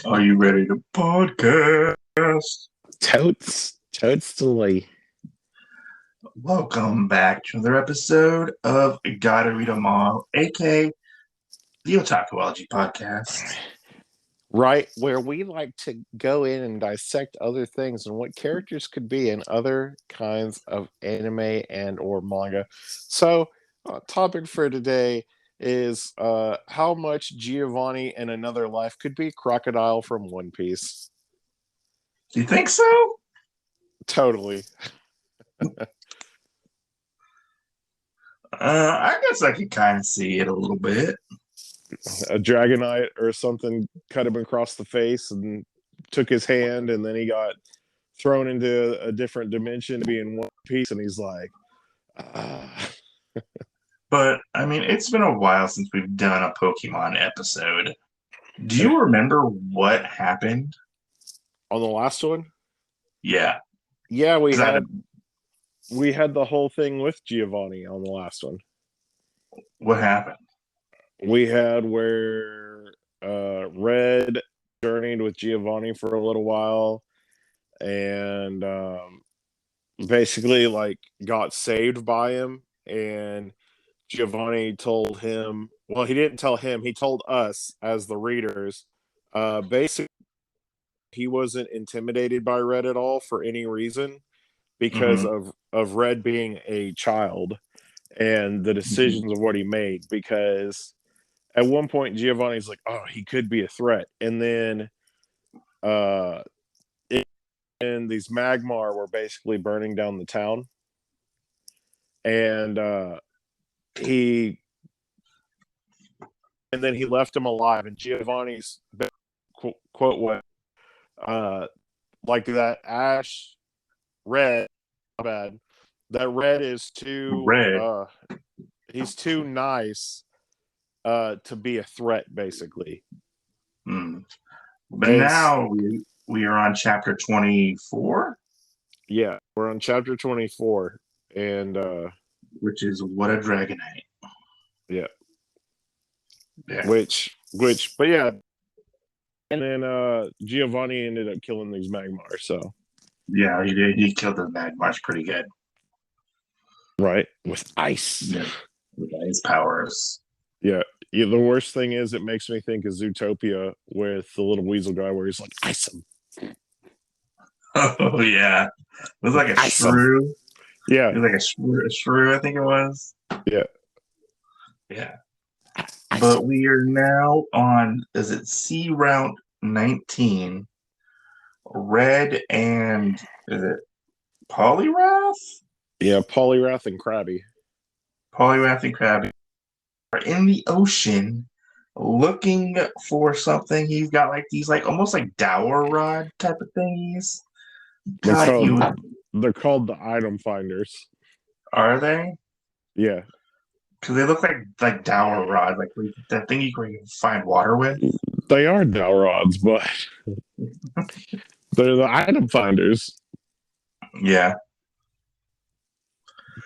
Are you ready to podcast? Totes delay. Welcome back to another episode of Gotta Read 'em All, aka the Otakuology Podcast. Right, where we like to go in and dissect other things and what characters could be in other kinds of anime and or manga. So, topic for today is how much Giovanni in another life could be Crocodile from One Piece. Do you think so? Totally. I guess I could kind of see it a little bit. A Dragonite or something cut him across the face and took his hand, and then he got thrown into a different dimension to be in One Piece, and he's like, But, I mean, it's been a while since we've done a Pokemon episode. Do you remember what happened? On the last one? Yeah. Yeah, we had the whole thing with Giovanni on the last one. What happened? We had where Red journeyed with Giovanni for a little while and basically like got saved by him, and Giovanni told him, well, he didn't tell him, he told us as the readers, basically he wasn't intimidated by Red at all for any reason because of Red being a child and the decisions of what he made. Because at one point Giovanni's like, oh, he could be a threat, and then and these Magmar were basically burning down the town, and then he left him alive, and Giovanni's quote was like that Ash Red bad that Red is too he's too nice to be a threat, basically. But now we are on chapter 24. Yeah, we're on chapter 24, and which is What a Dragonite. Yeah. But yeah. And then Giovanni ended up killing these Magmar, so. Yeah, he did. He killed the Magmars pretty good. Right, with ice. Yeah, with ice powers. Yeah. The worst thing is it makes me think of Zootopia with the little weasel guy where he's like, ice him. Oh, yeah. It was like a shrew. Yeah. It was like a shrew, I think it was. Yeah. Yeah. But we are now on, is it C Route 19? Red and, is it Poliwrath? Yeah, Poliwrath and Krabby. Poliwrath and Krabby are in the ocean looking for something. He's got like these like almost like dowel rod type of thingies. They're called the item finders. Are they? Yeah. Because they look like dowel rods, like that thing you can find water with. They are dowel rods, but they're the item finders. Yeah.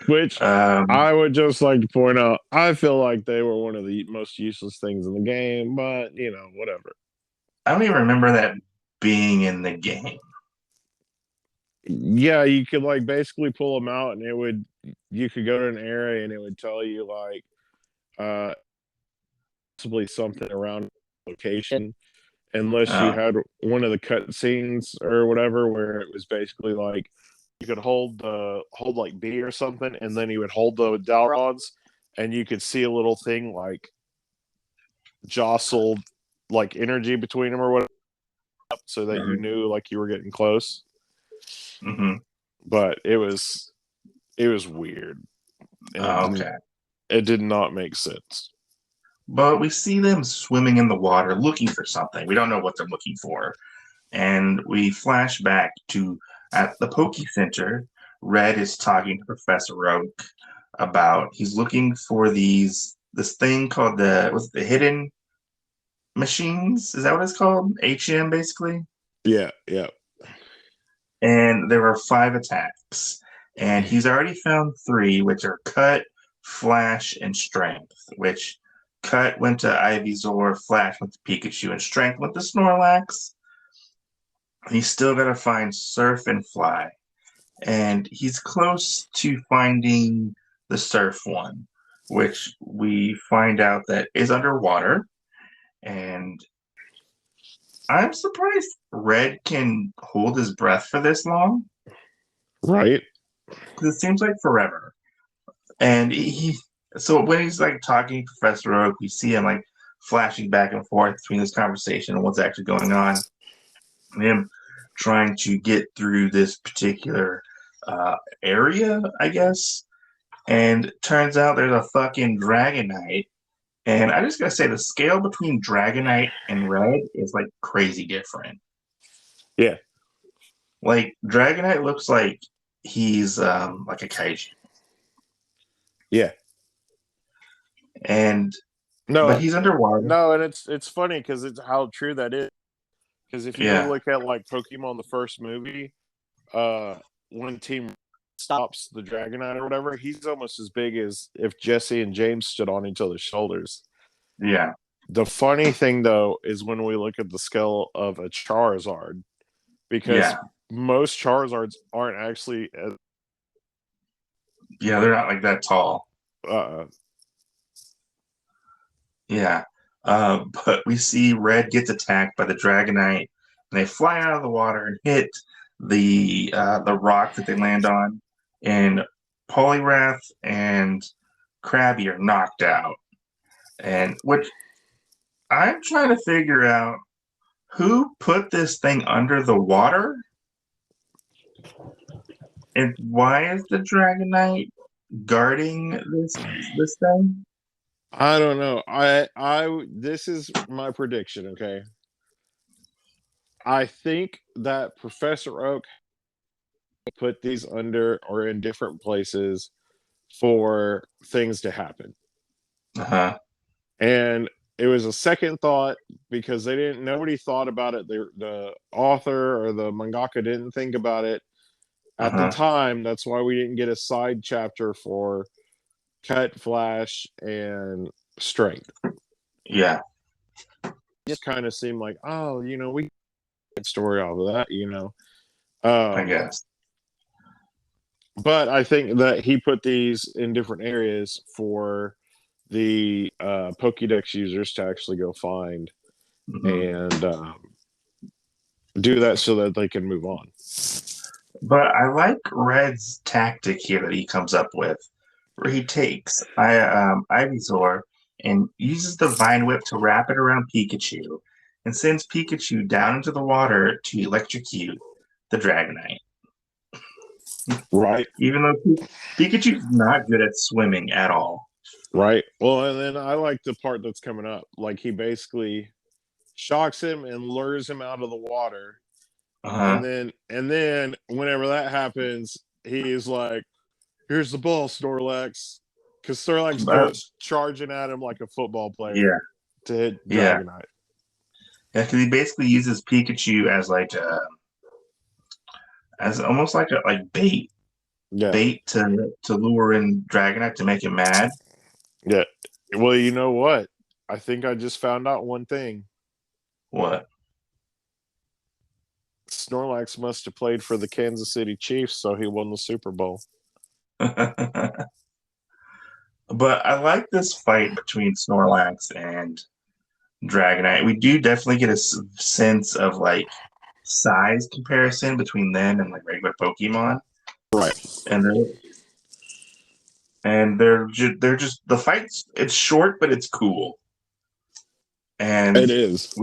Which I would just like to point out, I feel like they were one of the most useless things in the game, but whatever. I don't even remember that being in the game. Yeah, you could like basically pull them out, and you could go to an area and it would tell you like possibly something around location, unless you had one of the cutscenes or whatever where it was basically like you could hold like B or something, and then you would hold the dowel rods, and you could see a little thing like jostled like energy between them or whatever, so that you knew like you were getting close. But it was weird. It did not make sense. But we see them swimming in the water looking for something. We don't know what they're looking for. And we flash back to at the Poke Center. Red is talking to Professor Oak about he's looking for this thing called the hidden machines. Is that what it's called? HM basically? Yeah. And there are 5 attacks. And he's already found 3, which are cut, flash, and strength, which Cut went to Ivysaur, Flash went to Pikachu, and Strength went to Snorlax. He's still got to find Surf and Fly. And he's close to finding the Surf one, which we find out that is underwater. And I'm surprised Red can hold his breath for this long. Right. Because it seems like forever. And so when he's like talking to Professor Oak, we see him like flashing back and forth between this conversation and what's actually going on. And him trying to get through this particular area, I guess. And turns out there's a fucking Dragonite. And I just gotta say, the scale between Dragonite and Red is like crazy different. Yeah. Like Dragonite looks like he's like a kaiju. Yeah. And no, but he's underwater. No, and it's funny because it's how true that is. Because if you go look at like Pokemon the first movie, when Team stops the Dragonite or whatever, he's almost as big as if Jesse and James stood on each other's shoulders. Yeah. The funny thing though is when we look at the scale of a Charizard, because most Charizards aren't actually as they're not like that tall. Yeah. But we see Red gets attacked by the Dragonite, and they fly out of the water and hit the rock that they land on, and Poliwrath and Krabby are knocked out. And which I'm trying to figure out who put this thing under the water, and why is the Dragonite guarding this thing? I don't know. This is my prediction, okay? I think that Professor Oak put these under or in different places for things to happen. Uh-huh. And it was a second thought because nobody thought about it. The author or the mangaka didn't think about it at the time. That's why we didn't get a side chapter for Cut, Flash, and Strength. Yeah. It just kind of seemed like, oh, we get story off of that, I guess. But I think that he put these in different areas for the Pokédex users to actually go find and do that so that they can move on. But I like Red's tactic here that he comes up with, where he takes Ivysaur and uses the Vine Whip to wrap it around Pikachu and sends Pikachu down into the water to electrocute the Dragonite. Right. Even though Pikachu's not good at swimming at all. Right. Well, and then I like the part that's coming up. Like he basically shocks him and lures him out of the water. And then whenever that happens, he's like, here's the ball, Snorlax. Because Snorlax goes charging at him like a football player to hit Dragonite. Yeah, because he basically uses Pikachu as like as almost like bait. Yeah. Bait to lure in Dragonite to make him mad. Yeah. Well, you know what? I think I just found out one thing. What? Snorlax must have played for the Kansas City Chiefs, so he won the Super Bowl. But I like this fight between Snorlax and Dragonite. We do definitely get a sense of like size comparison between them and like regular Pokemon. Right. And they're just the fights. It's short, but it's cool. And it is.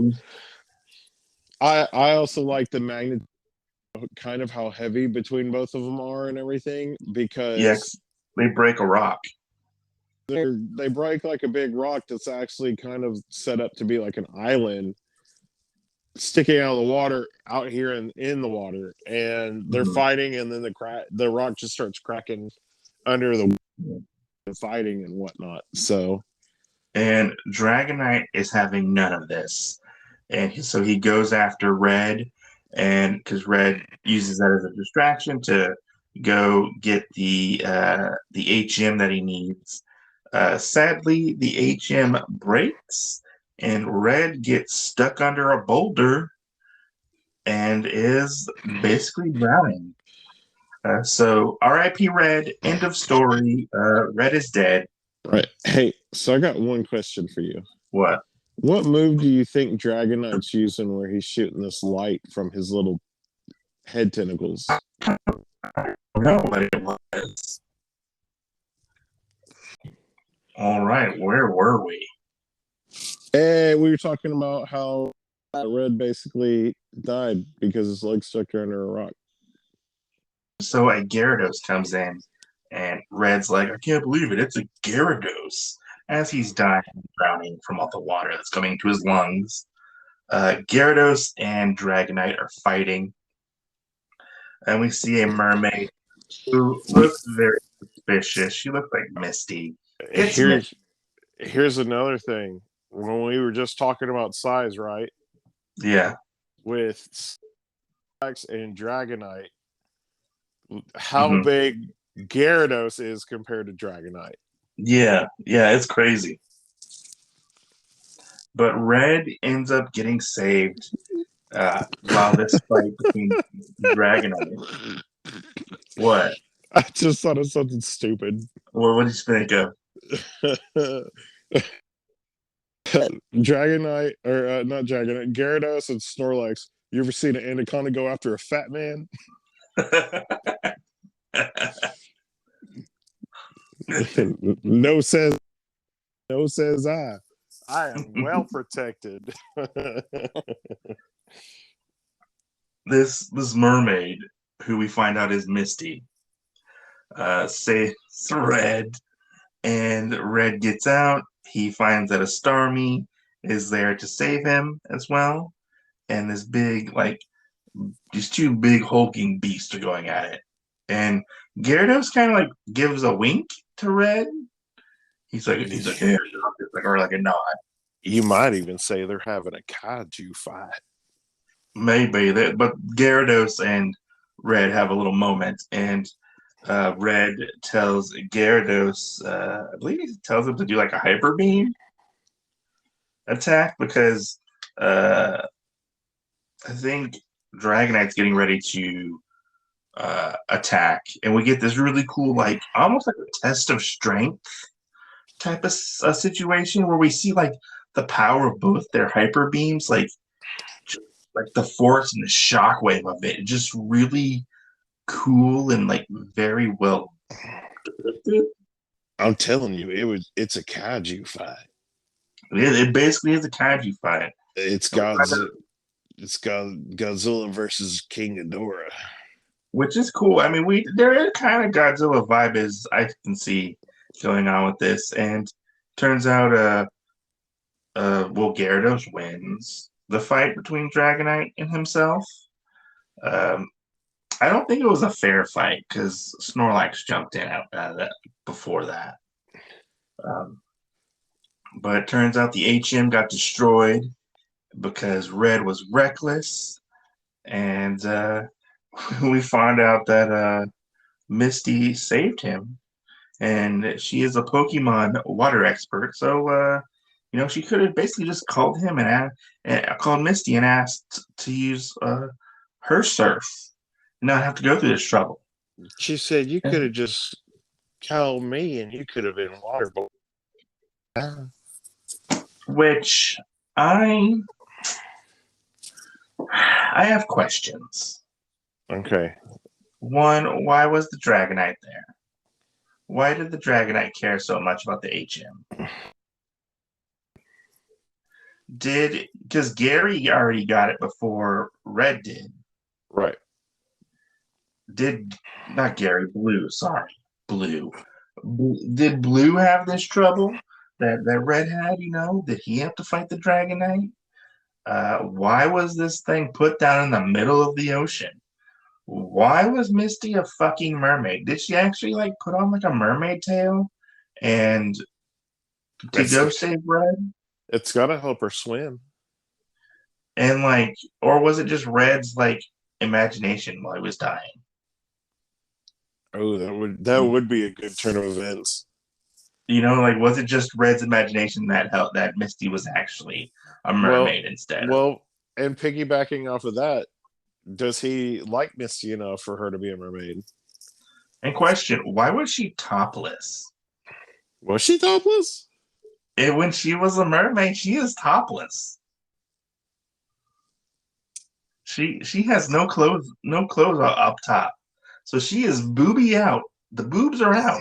I also like the magnitude, kind of how heavy between both of them are and everything, because they break a rock. They break like a big rock that's actually kind of set up to be like an island sticking out of the water out here in the water, and they're fighting, and then the rock just starts cracking under the fighting and whatnot. And Dragonite is having none of this, and so he goes after Red, and because Red uses that as a distraction to go get the HM that he needs Sadly, the HM breaks, and Red gets stuck under a boulder and is basically drowning. So, R.I.P. Red. End of story. Red is dead. Right. Hey, so I got one question for you. What? What move do you think Dragonite's using where he's shooting this light from his little head tentacles? I don't know what it was. All right, where were we? And we were talking about how Red basically died because his leg stuck under a rock. So a Gyarados comes in, and Red's like, I can't believe it. It's a Gyarados. As he's dying, drowning from all the water that's coming into his lungs. Gyarados and Dragonite are fighting, and we see a mermaid who looks very suspicious. She looks like Misty. It's Here's another thing. When we were just talking about size, right? Yeah. With X and Dragonite, how big Gyarados is compared to Dragonite. Yeah, it's crazy. But Red ends up getting saved while this fight between Dragonite. What? I just thought of something stupid. What did you think of? Dragonite, or not Dragonite, Gyarados and Snorlax. You ever seen an anaconda go after a fat man? No says I. I am well protected. This mermaid, who we find out is Misty, saves Red, and Red gets out. He finds that a Starmie is there to save him as well, and this big, like, these two big hulking beasts are going at it. And Gyarados kind of like gives a wink to Red. He's like, hey, or like a nod. You might even say they're having a kaiju fight. Maybe that, but Gyarados and Red have a little moment, and Red tells Gyarados, I believe he tells him to do like a hyper beam attack because I think Dragonite's getting ready to attack, and we get this really cool, like almost like a test of strength type of situation where we see like the power of both their hyper beams, like the force and the shockwave of it, just really cool and like very well depicted. I'm telling you, it's a kaiju fight. It basically is a kaiju fight. It's Godzilla versus King Ghidorah, which is cool. I mean, there is kind of Godzilla vibe as I can see going on with this, and turns out Gyarados wins the fight between Dragonite and himself. I don't think it was a fair fight because Snorlax jumped in out of that before that. But it turns out the HM got destroyed because Red was reckless, and we find out that Misty saved him, and she is a Pokemon water expert. So she could have basically just called him and called Misty and asked to use her surf, and not have to go through this trouble. She said you could have just called me and you could have been waterborne. Which I have questions. Okay. One, why was the Dragonite there? Why did the Dragonite care so much about the HM? Because Gary already got it before Red did. Right. Not Gary, Blue, sorry. Blue. Did Blue have this trouble that Red had, Did he have to fight the Dragonite? Why was this thing put down in the middle of the ocean? Why was Misty a fucking mermaid? Did she actually like put on like a mermaid tail and to go save Red? It's gotta help her swim. And like, or was it just Red's like imagination while he was dying? Oh, that would be a good turn of events. Like was it just Red's imagination that helped that Misty was actually a Well, mermaid instead? well, and piggybacking off of that, does he like Misty enough for her to be a mermaid? And question, why was she topless? Was she topless? When she was a mermaid, she is topless. She has no clothes up top. So she is booby out. The boobs are out.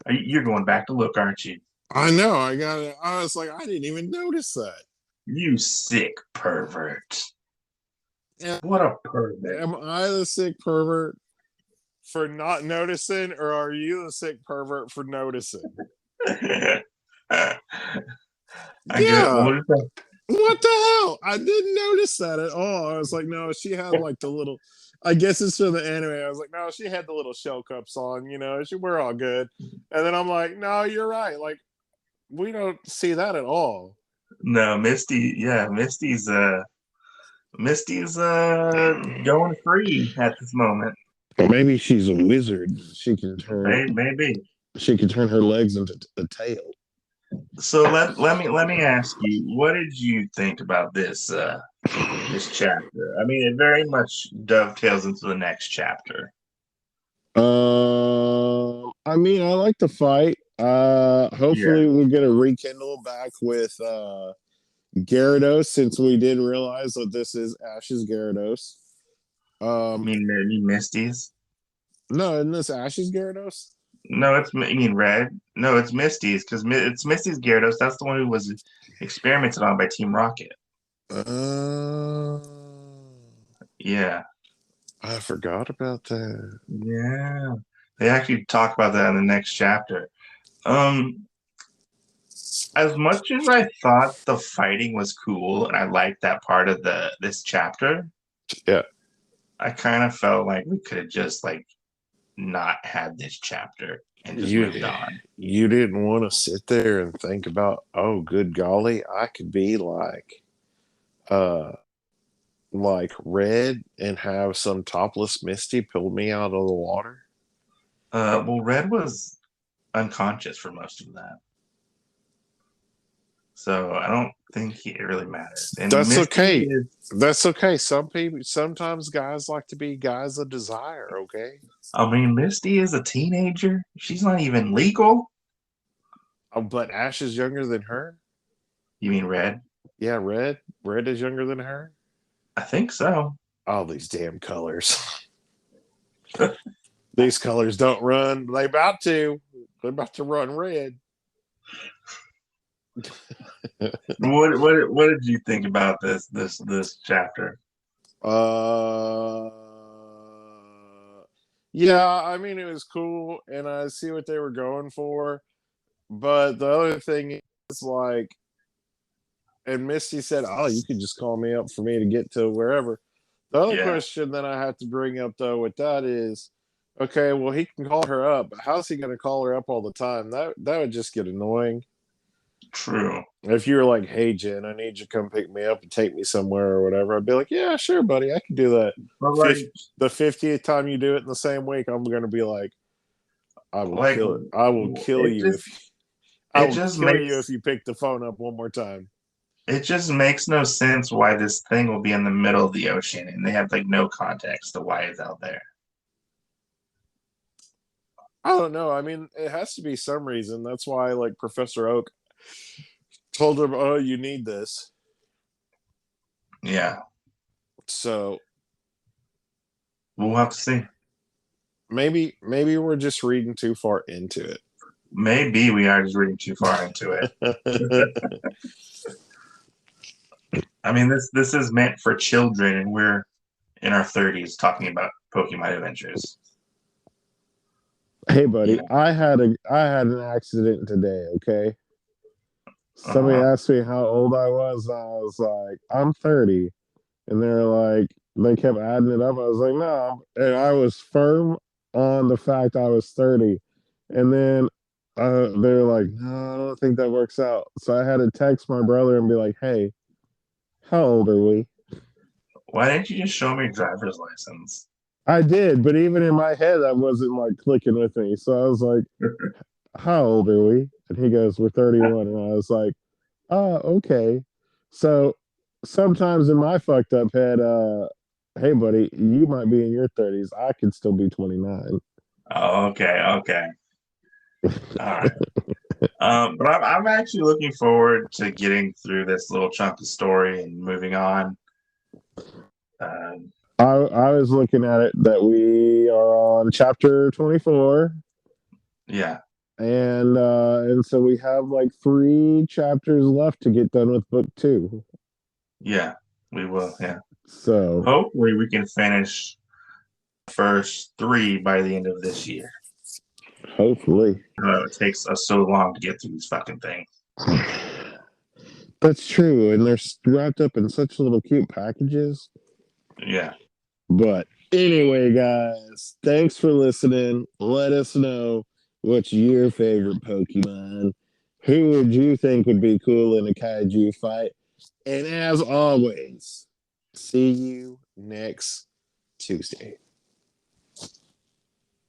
You're going back to look, aren't you? I know. I got it. I was like, I didn't even notice that. You sick pervert. Am, What a pervert. am I the sick pervert for not noticing, or are you the sick pervert for noticing? I get Yeah. what is that? What the hell? I didn't notice that at all. I was like, no, she had like the little. I guess it's from the anime. I was like, no, she had the little shell cups on. We're all good. And then I'm like, no, you're right. Like, we don't see that at all. No, Misty. Yeah, Misty's going free at this moment. Or maybe she's a wizard. She can turn. Maybe. She can turn her legs into a tail. So let me ask you, what did you think about this chapter? I mean, it very much dovetails into the next chapter. I mean, I like the fight. Yeah, Hopefully we'll get a rekindle back with Gyarados, since we did realize that this is Ash's Gyarados. Um, you mean Misty's? no, isn't this Ash's Gyarados? No, you mean Red? No, it's Misty's because it's Misty's Gyarados. That's the one who was experimented on by Team Rocket. Uh, Yeah, I forgot about that. yeah. They actually talk about that in the next chapter. Um, as much as I thought the fighting was cool and I liked that part of this chapter, Yeah. I kind of felt like we could have just like not had this chapter and just You moved on. you didn't want to sit there and think about, oh, good golly, I could be uh like Red and have some topless Misty pull me out of the water. Well, Red was unconscious for most of that, so I don't think it really matters. And That's Misty okay. is, That's okay. Sometimes guys like to be guys of desire. Okay. I mean, Misty is a teenager. She's not even legal. Oh, but Ash is younger than her. You mean Red? Yeah, Red is younger than her. I think so. All these damn colors. These colors don't run. They about to. They're about to run red. What did you think about this chapter? Uh, yeah, I mean it was cool, and I see what they were going for. But the other thing is like, and Misty said, "Oh, you could just call me up for me to get to wherever." The other Yeah, question that I have to bring up though with that is, okay, well he can call her up, but how's he going to call her up all the time? That would just get annoying. true. If you were like, "Hey Jen, I need you to come pick me up and take me somewhere or whatever," I'd be like, "Yeah, sure, buddy, I can do that." But The 50th time you do it in the same week, I'm going to be like, "I will like kill it. I will kill it you just if I it will just kill you if makes you pick the phone up one more time." it just makes no sense why this thing will be in the middle of the ocean and they have like no context to why it's out there. I don't know. I mean, it has to be some reason. That's why, like Professor Oak told him, "Oh, you need this." Yeah, So we'll have to see. maybe we're just reading too far into it. Maybe we are just reading too far into it. I mean, this is meant for children, and we're in our 30s talking about Pokemon adventures. Hey, You buddy, know, I had an accident today. Okay, somebody uh-huh. asked me how old I was. And I was like, I'm 30, and they're like, they kept adding it up. I was like, no, and I was firm on the fact I was 30, and then they're like, no, I don't think that works out. So I had to text my brother and be like, hey, how old are we? Why didn't you just show me your driver's license? I did, but even in my head, that wasn't like clicking with me. So I was like, "How old are we?" And he goes, "We're 31." And I was like, "Oh, okay." So sometimes in my fucked up head, hey, buddy, you might be in your 30s. I could still be 29. Oh, okay, okay. All right. But I'm actually looking forward to getting through this little chunk of story and moving on. Um, I was looking at it that we are on chapter 24, yeah, and so we have like 3 chapters left to get done with book 2. yeah, we will. Yeah. So Hopefully, we can finish the first 3 by the end of this year. hopefully. It takes us so long to get through these fucking things. That's true, and they're wrapped up in such little cute packages. Yeah. But anyway, guys, thanks for listening. Let us know what's your favorite Pokemon. Who would you think would be cool in a kaiju fight? And as always, see you next Tuesday.